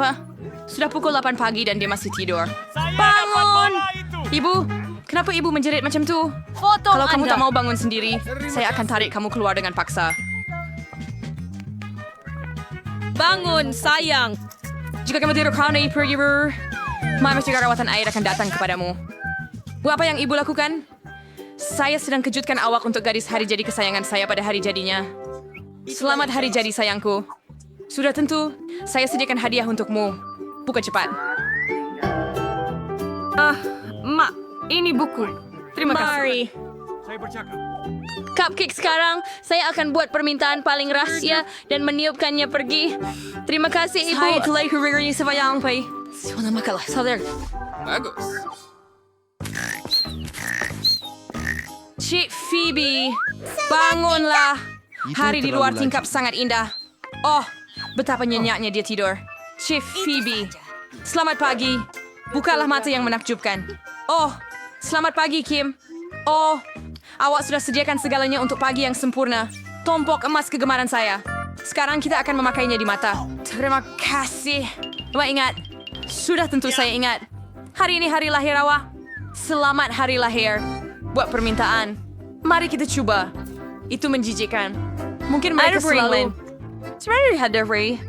apa? Sudah pukul 8 pagi dan dia masih tidur. Bangun! Ibu, kenapa ibu menjerit macam tu? Kalau kamu tak mau bangun sendiri, saya akan tarik kamu keluar dengan paksa. Bangun, sayang. Jika kamu tidur kau naik pergi Mama juga rawatan air akan datang kepadamu. Apa yang ibu lakukan? Saya sedang kejutkan awak untuk gadis hari jadi kesayangan saya pada hari jadinya. Selamat hari jadi sayangku. Sudah tentu, saya sediakan hadiah untukmu. Buka cepat. Mak, ini buku. Terima kasih. Mari. Cupcake sekarang, saya akan buat permintaan paling rahasia dan meniupkannya pergi. Terima kasih, Ibu. Hai, telah hurry sayang, pai. Sudah makalah, sadar. Bagus. Cik Phoebe, bangunlah. Hari di luar tingkap sangat indah. Oh, betapa nyenyaknya dia tidur. Cik Phoebe, selamat pagi. Bukalah mata yang menakjubkan. Oh, selamat pagi, Kim. Oh, awak sudah sediakan segalanya untuk pagi yang sempurna. Tompok emas kegemaran saya. Sekarang kita akan memakainya di mata. Terima kasih. Awak ingat? Sudah tentu saya ingat. Hari ini hari lahir awak. Selamat hari lahir. Buat permintaan. Mari kita coba. Itu menjijikkan. Mungkin mereka selalu... Sebenarnya Hadari.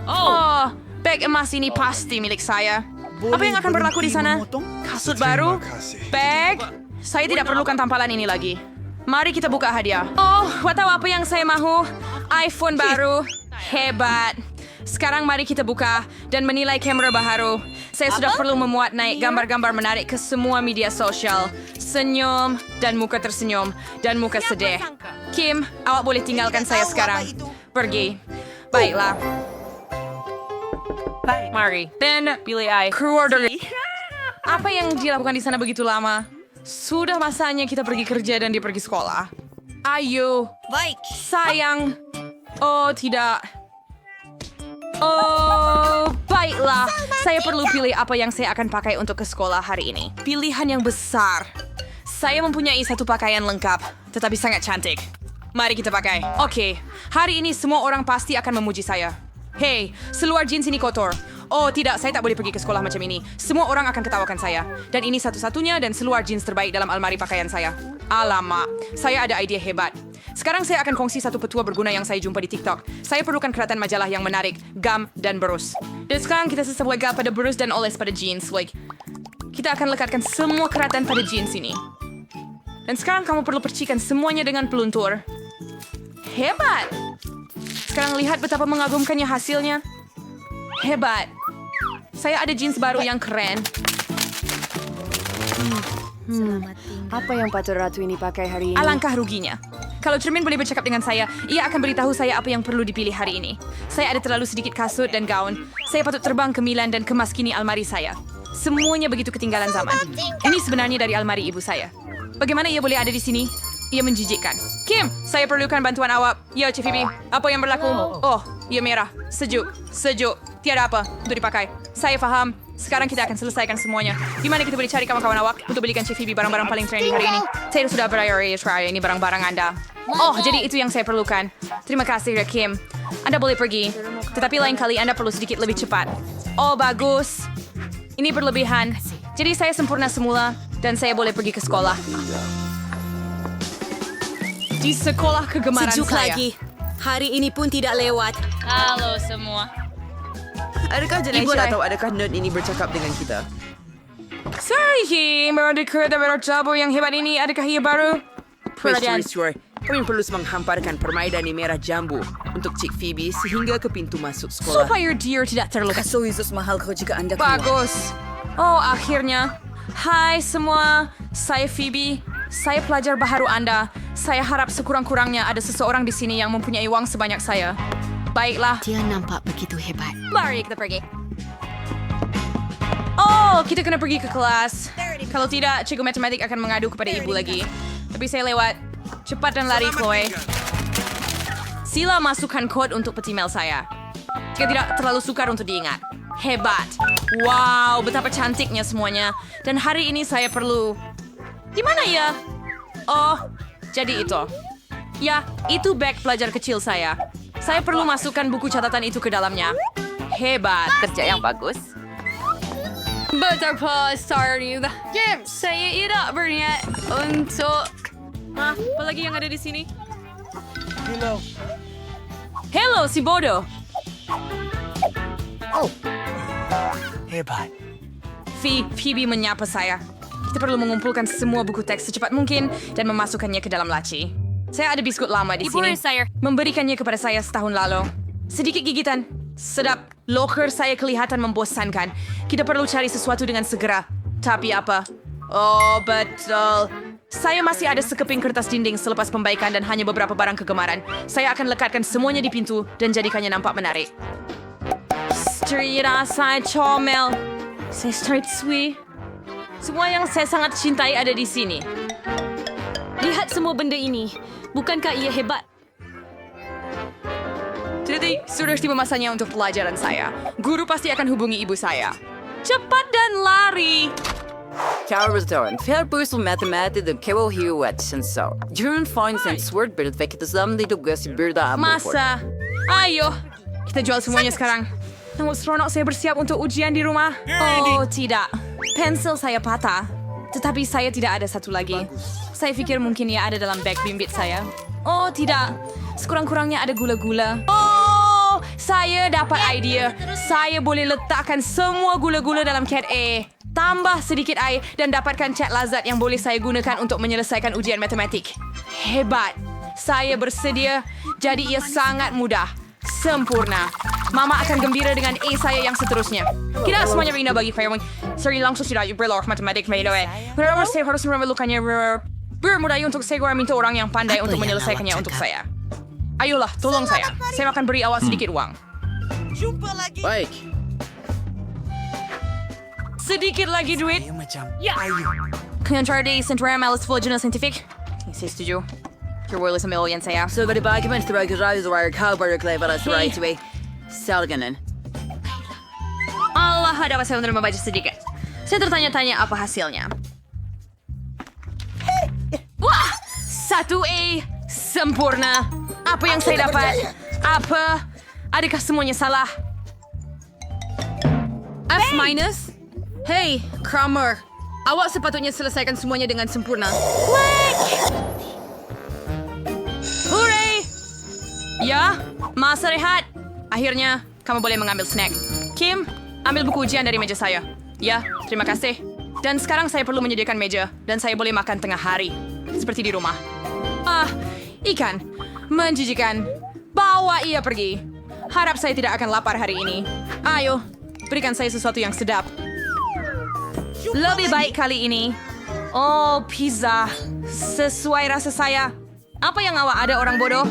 Oh, bag emas ini pasti milik saya. Apa yang akan berlaku di sana? Kasut baru? Bag? Saya tidak perlukan tampalan ini lagi. Mari kita buka hadiah. Oh, tahu apa yang saya mahu? iPhone baru. Hebat. Sekarang mari kita buka dan menilai kamera baru. Saya sudah perlu memuat naik gambar-gambar menarik ke semua media sosial. Senyum dan muka tersenyum dan muka sedih. Kim, awak boleh tinggalkan saya sekarang. Pergi. Baiklah. Mari. Dan pilih I. Keluar dari... Apa yang dilakukan di sana begitu lama? Sudah masanya kita pergi kerja dan dia pergi sekolah. Ayo. Baik. Sayang. Oh, tidak. Oh, baiklah. Saya perlu pilih apa yang saya akan pakai untuk ke sekolah hari ini. Pilihan yang besar. Saya mempunyai satu pakaian lengkap, tetapi sangat cantik. Mari kita pakai. Oke, hari ini semua orang pasti akan memuji saya. Hei, seluar jeans ini kotor. Oh tidak, saya tak boleh pergi ke sekolah macam ini. Semua orang akan ketawakan saya. Dan ini satu-satunya dan seluar jeans terbaik dalam almari pakaian saya. Alamak, saya ada ide hebat. Sekarang saya akan kongsi satu petua berguna yang saya jumpa di TikTok. Saya perlukan keratan majalah yang menarik, gam, dan berus. Dan sekarang kita sesuai gam pada berus dan oles pada jeans. Kita akan lekatkan semua keratan pada jeans ini. Dan sekarang kamu perlu percikan semuanya dengan peluntur. Hebat! Sekarang lihat betapa mengagumkannya hasilnya. Hebat. Saya ada jeans baru yang keren. Apa yang patut ratu ini pakai hari ini? Alangkah ruginya. Kalau cermin boleh bercakap dengan saya, ia akan beritahu saya apa yang perlu dipilih hari ini. Saya ada terlalu sedikit kasut dan gaun. Saya patut terbang ke Milan dan kemaskini almari saya. Semuanya begitu ketinggalan zaman. Ini sebenarnya dari almari ibu saya. Bagaimana ia boleh ada di sini? Ia menjijikkan. Kim, saya perlukan bantuan awak. Ya, Cik Phoebe. Apa yang berlaku? Oh, ia merah. Sejuk. Sejuk. Tiada apa untuk dipakai. Saya faham. Sekarang kita akan selesaikan semuanya. Di mana kita boleh cari kawan-kawan awak untuk belikan Cik Phoebe barang-barang paling trendy hari ini. Saya sudah berayar ini barang-barang Anda. Oh, jadi itu yang saya perlukan. Terima kasih, Kim. Anda boleh pergi. Tetapi lain kali Anda perlu sedikit lebih cepat. Oh, bagus. Ini berlebihan. Jadi saya sempurna semula dan saya boleh pergi ke sekolah. Di sekolah kegemaran Sejuk saya. lagi. Hari ini pun tidak lewat. Halo semua. Adakah Janesha atau adakah nerd ini bercakap dengan kita? Sorry, baru dekat dari cabur yang hebat ini. Adakah ia baru? Perhatian. Sure. Kami perlu menghamparkan permainan merah jambu untuk Cik Phoebe sehingga ke pintu masuk sekolah. Supaya dia tidak terluka. So Yesus mahal kau jika anda keluar. Bagus. Oh, akhirnya. Hai semua, saya Phoebe. Saya pelajar baharu Anda. Saya harap sekurang-kurangnya ada seseorang di sini yang mempunyai uang sebanyak saya. Baiklah. Dia nampak begitu hebat. Mari kita pergi. Oh, kita kena pergi ke kelas. Kalau tidak, cikgu matematik akan mengadu kepada ibu lagi. Tapi saya lewat. Cepat dan lari, Chloe. Sila masukkan kod untuk peti mail saya. Jika tidak terlalu sukar untuk diingat. Hebat. Wow, betapa cantiknya semuanya. Dan hari ini saya perlu... Di mana ya? Oh, jadi itu. Ya, itu bag pelajar kecil saya. Saya perlu masukkan buku catatan itu ke dalamnya. Hebat. Kerja yang bagus. Betul po, sorry. James, saya tidak berniat untuk... Apa lagi yang ada di sini? Hello, si bodoh. Hebat. Phoebe menyapa saya. Kita perlu mengumpulkan semua buku teks secepat mungkin dan memasukkannya ke dalam laci. Saya ada biskut lama di sini. Memberikannya kepada saya setahun lalu. Sedikit gigitan. Sedap. Locker saya kelihatan membosankan. Kita perlu cari sesuatu dengan segera. Tapi apa? Oh, betul. Saya masih ada sekeping kertas dinding selepas pembaikan dan hanya beberapa barang kegemaran. Saya akan lekatkan semuanya di pintu dan jadikannya nampak menarik. Street rasa comel. Saya street sweet. Semua yang saya sangat cintai ada di sini. Lihat semua benda ini. Bukankah ia hebat? Jadi, sudah tiba masanya untuk pelajaran saya. Guru pasti akan hubungi ibu saya. Cepat dan lari. Kärleksdagen, Fjärrbusel matematik dan kevohiuat sensor. Juryn finds and sword build vekit zamli dugas birda amuport. Masa. Ayo. Kita jual semuanya sekarang. Namun seronok saya bersiap untuk ujian di rumah. Oh, tidak. Pensil saya patah. Tetapi saya tidak ada satu lagi. Saya pikir mungkin ia ada dalam bag bimbit saya. Oh, tidak. Sekurang-kurangnya ada gula-gula. Oh, saya dapat idea. Saya boleh letakkan semua gula-gula dalam cat A. Tambah sedikit air dan dapatkan cat lazat yang boleh saya gunakan untuk menyelesaikan ujian matematik. Hebat. Saya bersedia. Jadi ia sangat mudah. Sempurna. Mama akan gembira dengan A saya yang seterusnya. Tidak semuanya Rina bagi Firewing. Sering langsung tidak berlor matematik meloe. Kenapa saya harus memerlukannya bermudah untuk segera minta orang yang pandai untuk menyelesaikannya untuk saya. Ayolah, tolong saya. Saya akan beri awak sedikit uang. Baik. Sedikit lagi duit. Dia macam Kalian cari di Central Analysis Jurnal Scientific? Saya setuju. Kerwala sa million saya. Så var det bagmen till Ragazar och Kalbar och Klevar as right away. Salganen. Allah, dapat saya untuk membaca sedikit. Saya tertanya-tanya apa hasilnya. Wah! 1A. Sempurna. Apa yang saya dapat? Apa? Adakah semuanya salah? F minus? Hey, Kramer. Awak sepatutnya selesaikan semuanya dengan sempurna. Hooray! Ya, masa rehat. Akhirnya, kamu boleh mengambil snack. Kim, ambil buku ujian dari meja saya. Ya, terima kasih. Dan sekarang saya perlu menyediakan meja, dan saya boleh makan tengah hari. Seperti di rumah. Ikan. Menjijikan. Bawa ia pergi. Harap saya tidak akan lapar hari ini. Ayo, berikan saya sesuatu yang sedap. Lebih baik kali ini. Oh, pizza. Sesuai rasa saya. Apa yang awak ada orang bodoh?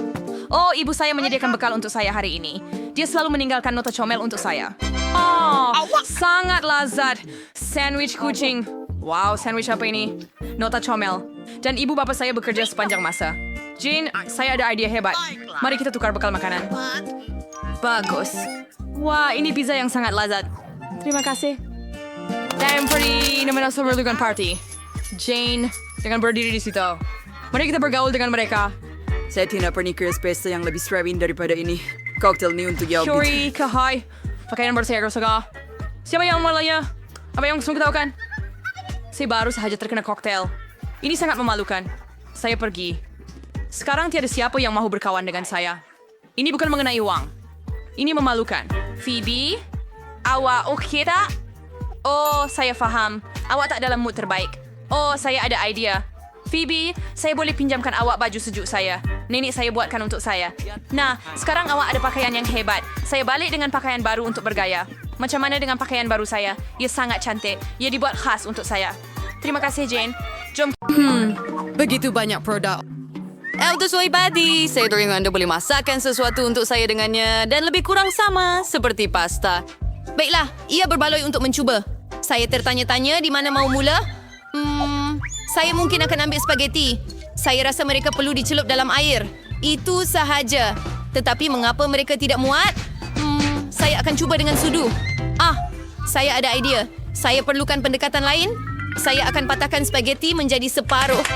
Oh, ibu saya menyediakan bekal untuk saya hari ini. Dia selalu meninggalkan nota comel untuk saya. Oh, sangat lazat. Sandwich kucing. Wow, sandwich apa ini? Nota comel. Dan ibu bapak saya bekerja sepanjang masa. Jane, saya ada ide hebat. Mari kita tukar bekal makanan. Bagus. Wah, ini pizza yang sangat lazat. Terima kasih. Time for the Namanasa Merlukan Party. Jane, jangan berdiri di situ. Mari kita bergaul dengan mereka. Saya tidak pernah kira pesta yang lebih seravin daripada ini. Cocktail ini untuk jauh. Shuri, kahai. Pakaian bersih saga. Siapa yang mulanya? Apa yang semua ketahukan? Saya baru saja terkena koktail. Ini sangat memalukan. Saya pergi. Sekarang tiada siapa yang mau berkawan dengan saya. Ini bukan mengenai uang. Ini memalukan. Phoebe, awak oke tak? Oh, saya faham. Awak tak dalam mood terbaik. Oh, saya ada idea. Phoebe, saya boleh pinjamkan awak baju sejuk saya. Nenek saya buatkan untuk saya. Nah, sekarang awak ada pakaian yang hebat. Saya balik dengan pakaian baru untuk bergaya. Macam mana dengan pakaian baru saya? Ia sangat cantik. Ia dibuat khas untuk saya. Terima kasih, Jane. Jom. Begitu banyak produk. Elder Soy Buddy, saya teringat Anda boleh masakkan sesuatu untuk saya dengannya dan lebih kurang sama seperti pasta. Baiklah, ia berbaloi untuk mencuba. Saya tertanya-tanya di mana mau mula. Saya mungkin akan ambil spaghetti. Saya rasa mereka perlu dicelup dalam air. Itu sahaja. Tetapi mengapa mereka tidak muat? Saya akan cuba dengan sudu. Saya ada idea. Saya perlukan pendekatan lain. Saya akan patahkan spaghetti menjadi separuh.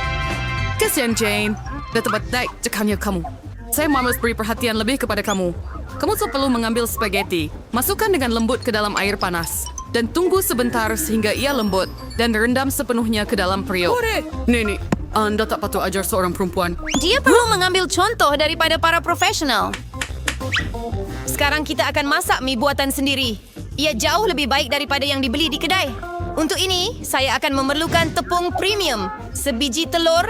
Kasihan Jane. Dah tempat naik cekamnya kamu. Saya malas beri perhatian lebih kepada kamu. Kamu perlu mengambil spaghetti, masukkan dengan lembut ke dalam air panas, dan tunggu sebentar sehingga ia lembut dan rendam sepenuhnya ke dalam periuk. Nenek, Anda tak patut ajar seorang perempuan. Dia perlu mengambil contoh daripada para profesional. Sekarang kita akan masak mie buatan sendiri. Ia jauh lebih baik daripada yang dibeli di kedai. Untuk ini, saya akan memerlukan tepung premium, sebiji telur,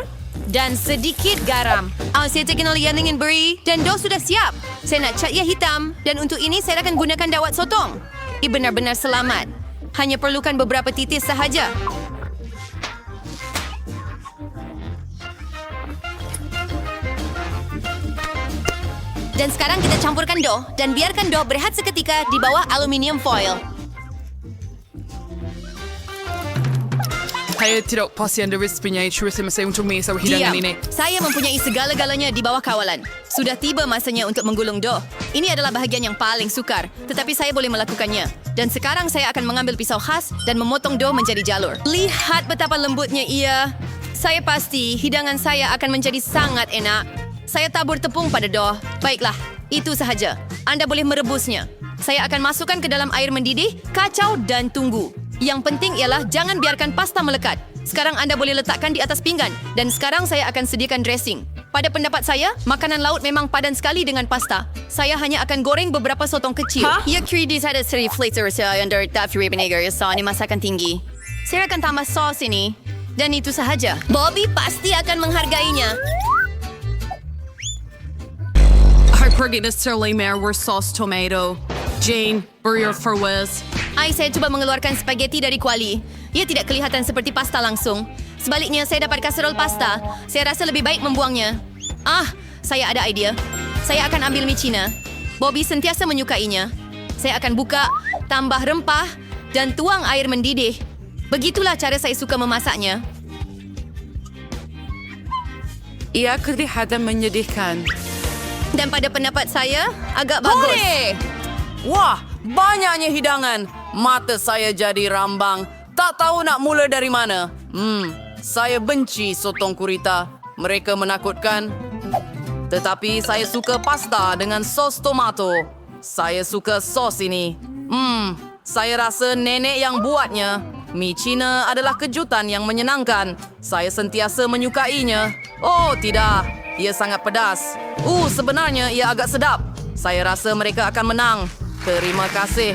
dan sedikit garam. Saya terkenal yang ingin beri dan dough sudah siap. Saya nak cat ia hitam dan untuk ini saya akan gunakan dawat sotong. Ia benar-benar selamat. Hanya perlukan beberapa titis sahaja. Dan sekarang kita campurkan dough dan biarkan dough berehat seketika di bawah aluminium foil. Saya tidak pasti Anda mempunyai cerita saya untuk mengisah hidangan ini. Saya mempunyai segala-galanya di bawah kawalan. Sudah tiba masanya untuk menggulung dough. Ini adalah bahagian yang paling sukar, tetapi saya boleh melakukannya. Dan sekarang saya akan mengambil pisau khas dan memotong dough menjadi jalur. Lihat betapa lembutnya ia. Saya pasti hidangan saya akan menjadi sangat enak. Saya tabur tepung pada dough. Baiklah, itu sahaja. Anda boleh merebusnya. Saya akan masukkan ke dalam air mendidih, kacau dan tunggu. Yang penting ialah jangan biarkan pasta melekat. Sekarang anda boleh letakkan di atas pinggan. Dan sekarang saya akan sediakan dressing. Pada pendapat saya, makanan laut memang padan sekali dengan pasta. Saya hanya akan goreng beberapa sotong kecil. Ya, kredit ada seri flavor saya under taffy vinegar so ini masakan tinggi. Saya akan tambah sos ini. Dan itu sahaja. Bobby pasti akan menghargainya. Hai pergi na serlemer were sauce tomato. Jane, burger for Wes. Saya coba mengeluarkan spaghetti dari kuali. Ia tidak kelihatan seperti pasta langsung. Sebaliknya, saya dapat kaserol pasta. Saya rasa lebih baik membuangnya. Saya ada idea. Saya akan ambil mie Cina. Bobby sentiasa menyukainya. Saya akan buka, tambah rempah, dan tuang air mendidih. Begitulah cara saya suka memasaknya. Ia kelihatan menyedihkan. Dan pada pendapat saya, agak bagus. Wah, banyaknya hidangan. Mata saya jadi rambang. Tak tahu nak mula dari mana. Saya benci sotong gurita. Mereka menakutkan. Tetapi saya suka pasta dengan sos tomato. Saya suka sos ini. Saya rasa nenek yang buatnya. Mie Cina adalah kejutan yang menyenangkan. Saya sentiasa menyukainya. Oh, tidak. Ia sangat pedas. Sebenarnya ia agak sedap. Saya rasa mereka akan menang. Terima kasih.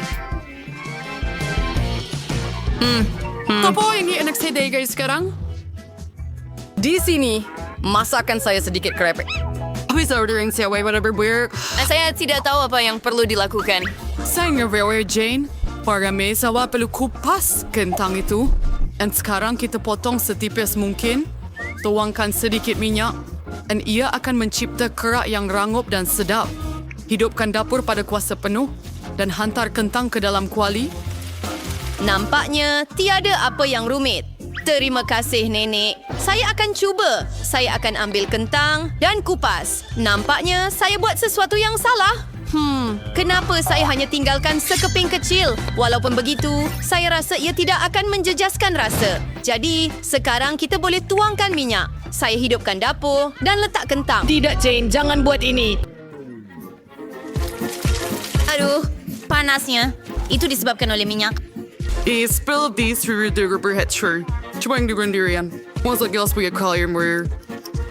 Apa yang enak saya guys sekarang? Di sini, masakan saya sedikit krepek. Habis ordering saya whatever work. Saya tidak tahu apa yang perlu dilakukan. Saya nge-reware Jane. Para mesawa perlu kupas kentang itu. Dan sekarang kita potong setipis mungkin. Tuangkan sedikit minyak. Dan ia akan mencipta kerak yang rangup dan sedap. Hidupkan dapur pada kuasa penuh. Dan hantar kentang ke dalam kuali. Nampaknya tiada apa yang rumit. Terima kasih, Nenek. Saya akan cuba. Saya akan ambil kentang dan kupas. Nampaknya saya buat sesuatu yang salah. Kenapa saya hanya tinggalkan sekeping kecil? Walaupun begitu, saya rasa ia tidak akan menjejaskan rasa. Jadi, sekarang kita boleh tuangkan minyak. Saya hidupkan dapur dan letak kentang. Tidak, Jane. Jangan buat ini. Aduh, panasnya. Itu disebabkan oleh minyak. Spill these through the rubber hatcher. Coba yang digundirian. Masuk gelas punya kalian mer.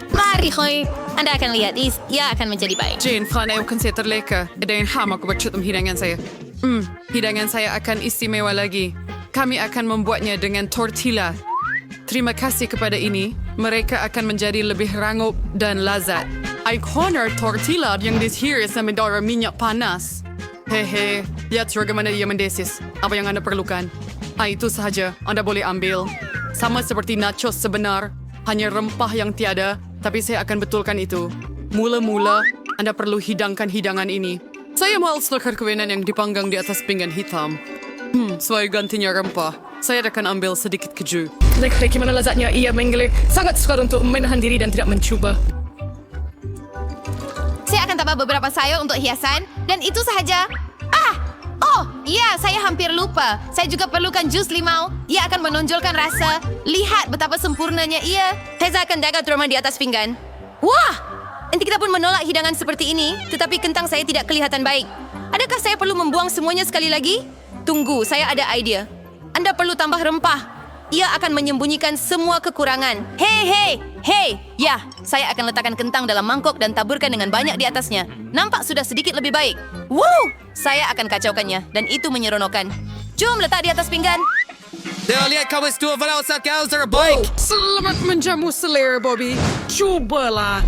Mari, Hoy. Anda akan lihat, ia akan menjadi baik. Jane, fan ayaw kan saya terleka. Ada yang ham aku bercutum hidangan saya. Hidangan saya akan istimewa lagi. Kami akan membuatnya dengan tortilla. Terima kasih kepada ini. Mereka akan menjadi lebih rangup dan lazat. Ikoner tortilla yang dishiris na mendara minyak panas. Hehe, lihat bagaimana dia mendesis. Apa yang Anda perlukan? Itu sahaja. Anda boleh ambil. Sama seperti nachos sebenar. Hanya rempah yang tiada. Tapi saya akan betulkan itu. Mula-mula, Anda perlu hidangkan hidangan ini. Saya mau selekar kewenan yang dipanggang di atas pinggan hitam. Sebagai gantinya rempah, saya akan ambil sedikit keju. Bagaimana lezatnya ia menggele. Sangat sukar untuk menahan diri dan tidak mencuba. Saya akan tambah beberapa sayur untuk hiasan. Dan itu sahaja. Ya, saya hampir lupa. Saya juga perlukan jus limau. Ia akan menonjolkan rasa. Lihat betapa sempurnanya ia. Saya akan dagat rumah di atas pinggan. Wah! Nanti kita pun menolak hidangan seperti ini, tetapi kentang saya tidak kelihatan baik. Adakah saya perlu membuang semuanya sekali lagi? Tunggu, saya ada idea. Anda perlu tambah rempah. Ia akan menyembunyikan semua kekurangan. Hei! Ya, saya akan letakkan kentang dalam mangkok dan taburkan dengan banyak di atasnya. Nampak sudah sedikit lebih baik. Woo! Saya akan kacaukannya dan itu menyeronokkan. Jom letak di atas pinggan. Lihat kamu dua walau saat kau terbaik. Selamat menjamu selera, Bobby. Cubalah.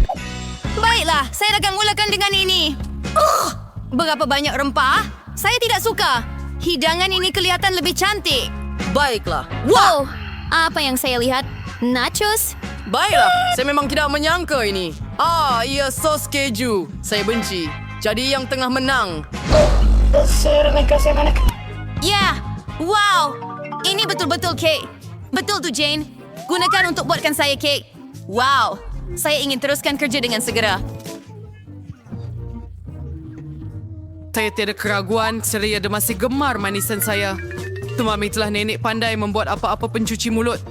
Baiklah, saya akan mulakan dengan ini. Berapa banyak rempah? Saya tidak suka. Hidangan ini kelihatan lebih cantik. Baiklah. Wow! Apa yang saya lihat? Nachos? Baiklah, saya memang tidak menyangka ini. Iya sos keju. Saya benci. Jadi yang tengah menang. Ya! Wow! Ini betul-betul kek. Betul tuh, Jane. Gunakan untuk buatkan saya kek. Wow! Saya ingin teruskan kerja dengan segera. Saya tiada keraguan, ceria dan masih gemar manisan saya. Mami telah nenek pandai membuat apa-apa pencuci mulut.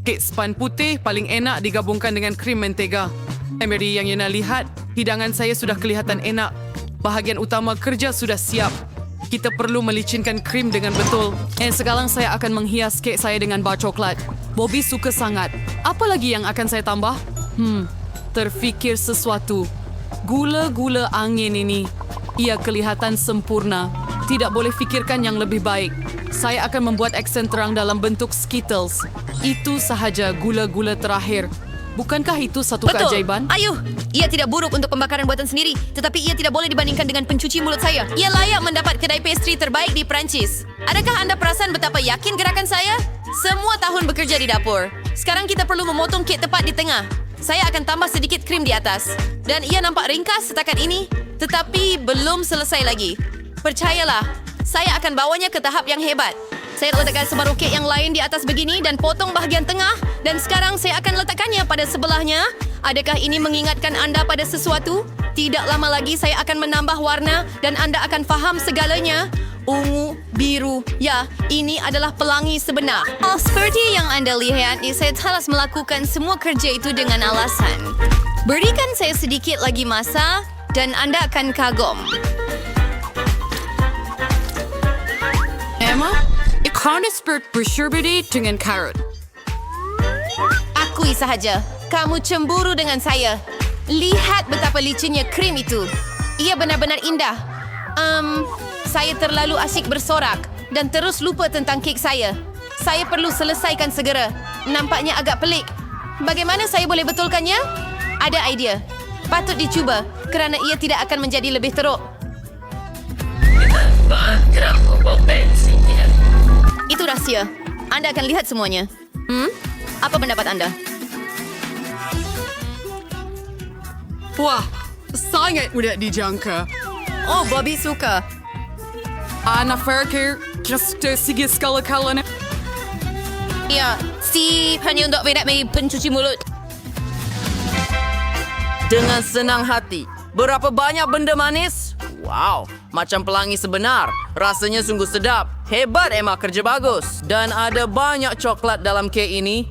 Kek span putih paling enak digabungkan dengan krim mentega. Emery yang Yena lihat, hidangan saya sudah kelihatan enak. Bahagian utama kerja sudah siap. Kita perlu melicinkan krim dengan betul. Dan sekarang saya akan menghias kek saya dengan bar coklat. Bobby suka sangat. Apa lagi yang akan saya tambah? Terfikir sesuatu. Gula-gula angin ini. Ia kelihatan sempurna. Tidak boleh fikirkan yang lebih baik. Saya akan membuat aksen terang dalam bentuk Skittles. Itu sahaja gula-gula terakhir. Bukankah itu satu keajaiban? Ayuh! Ia tidak buruk untuk pembakaran buatan sendiri, tetapi ia tidak boleh dibandingkan dengan pencuci mulut saya. Ia layak mendapat kedai pastry terbaik di Perancis. Adakah Anda perasan betapa yakin gerakan saya? Semua tahun bekerja di dapur. Sekarang kita perlu memotong kek tepat di tengah. Saya akan tambah sedikit krim di atas. Dan ia nampak ringkas setakat ini, tetapi belum selesai lagi. Percayalah, saya akan bawanya ke tahap yang hebat. Saya letakkan separuh kek yang lain di atas begini dan potong bahagian tengah. Dan sekarang saya akan letakkannya pada sebelahnya. Adakah ini mengingatkan anda pada sesuatu? Tidak lama lagi saya akan menambah warna dan anda akan faham segalanya. Ungu, biru, ya, ini adalah pelangi sebenar. Seperti yang anda lihat, saya telah melakukan semua kerja itu dengan alasan. Berikan saya sedikit lagi masa dan anda akan kagum. Emma, ikan expert bersyurbedi dengan karot. Akui sahaja, kamu cemburu dengan saya. Lihat betapa licinnya krim itu. Ia benar-benar indah. Saya terlalu asyik bersorak dan terus lupa tentang kek saya. Saya perlu selesaikan segera. Nampaknya agak pelik. Bagaimana saya boleh betulkannya? Ada idea. Patut dicuba kerana ia tidak akan menjadi lebih teruk. Itu rahsia. Anda akan lihat semuanya. Apa pendapat Anda? Wah, sangat mudah dijangka. Oh, Bobby suka. Ana Farker, just sige sekali-kali. Ya, hanya untuk bedak pencuci mulut. Dengan senang hati. Berapa banyak benda manis? Wow, macam pelangi sebenar. Rasanya sungguh sedap. Hebat Emma, kerja bagus. Dan ada banyak coklat dalam kek ini.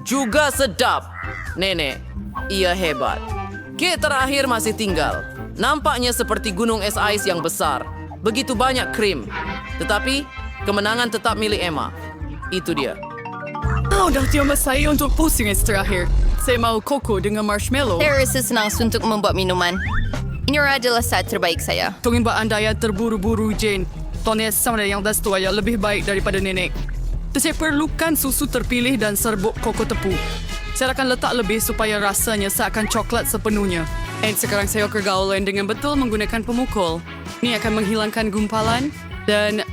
Juga sedap. Nenek, ia hebat. Kek terakhir masih tinggal. Nampaknya seperti gunung es ais yang besar. Begitu banyak krim. Tetapi, kemenangan tetap milik Emma. Itu dia. Dah tiada saya untuk pusing terakhir. Saya mau koko dengan marshmallow. Saya rasa senang untuk membuat minuman. Ini adalah saat terbaik saya. Tungin ba anda yang terburu-buru, Jane? Tonya sama yang das tua yang lebih baik daripada nenek. Saya perlukan susu terpilih dan serbuk koko tepu. Saya akan letak lebih supaya rasanya seakan coklat sepenuhnya. Dan sekarang saya pergaulan dengan betul menggunakan pemukul. Ini akan menghilangkan gumpalan. Dan,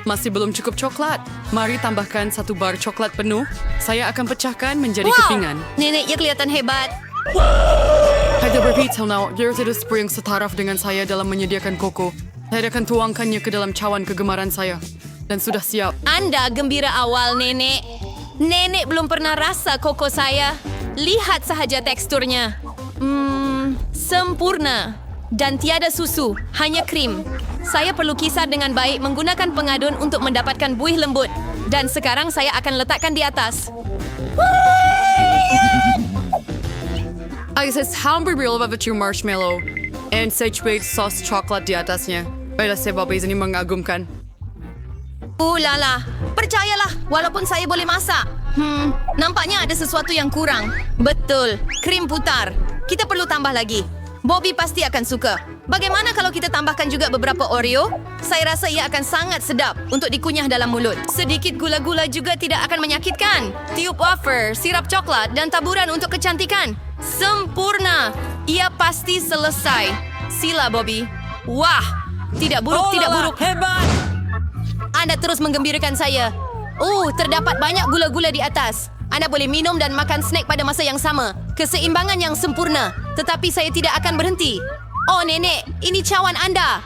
masih belum cukup coklat. Mari tambahkan 1 bar coklat penuh. Saya akan pecahkan menjadi kepingan. Neneknya kelihatan hebat. Saya beritahu now, dia tidak spring setaraf dengan saya dalam menyediakan koko. Saya akan tuangkannya ke dalam cawan kegemaran saya. Dan sudah siap. Anda gembira awal, Nenek. Nenek belum pernah rasa koko saya. Lihat sahaja teksturnya. Sempurna. Dan tiada susu, hanya krim. Saya perlu kisar dengan baik menggunakan pengadun untuk mendapatkan buih lembut. Dan sekarang saya akan letakkan di atas. Saya hampir barbecue marshmallow. And saya cuit sos coklat di atasnya. Baiklah, sebab ini mengagumkan. Lala, percayalah, walaupun saya boleh masak. Nampaknya ada sesuatu yang kurang. Betul, krim putar. Kita perlu tambah lagi. Bobby pasti akan suka. Bagaimana kalau kita tambahkan juga beberapa Oreo? Saya rasa ia akan sangat sedap untuk dikunyah dalam mulut. Sedikit gula-gula juga tidak akan menyakitkan. Tiup wafer, sirap coklat, dan taburan untuk kecantikan. Sempurna. Ia pasti selesai. Sila, Bobby. Wah, tidak buruk, tidak buruk. Hebat! Anda terus menggembirakan saya. Terdapat banyak gula-gula di atas. Anda boleh minum dan makan snack pada masa yang sama. Keseimbangan yang sempurna. Tetapi saya tidak akan berhenti. Oh, Nenek, ini cawan Anda.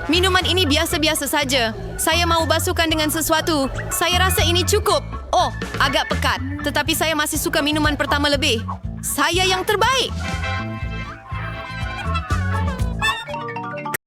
Minuman ini biasa-biasa saja. Saya mau basuhkan dengan sesuatu. Saya rasa ini cukup. Oh, agak pekat. Tetapi saya masih suka minuman pertama lebih. Saya yang terbaik.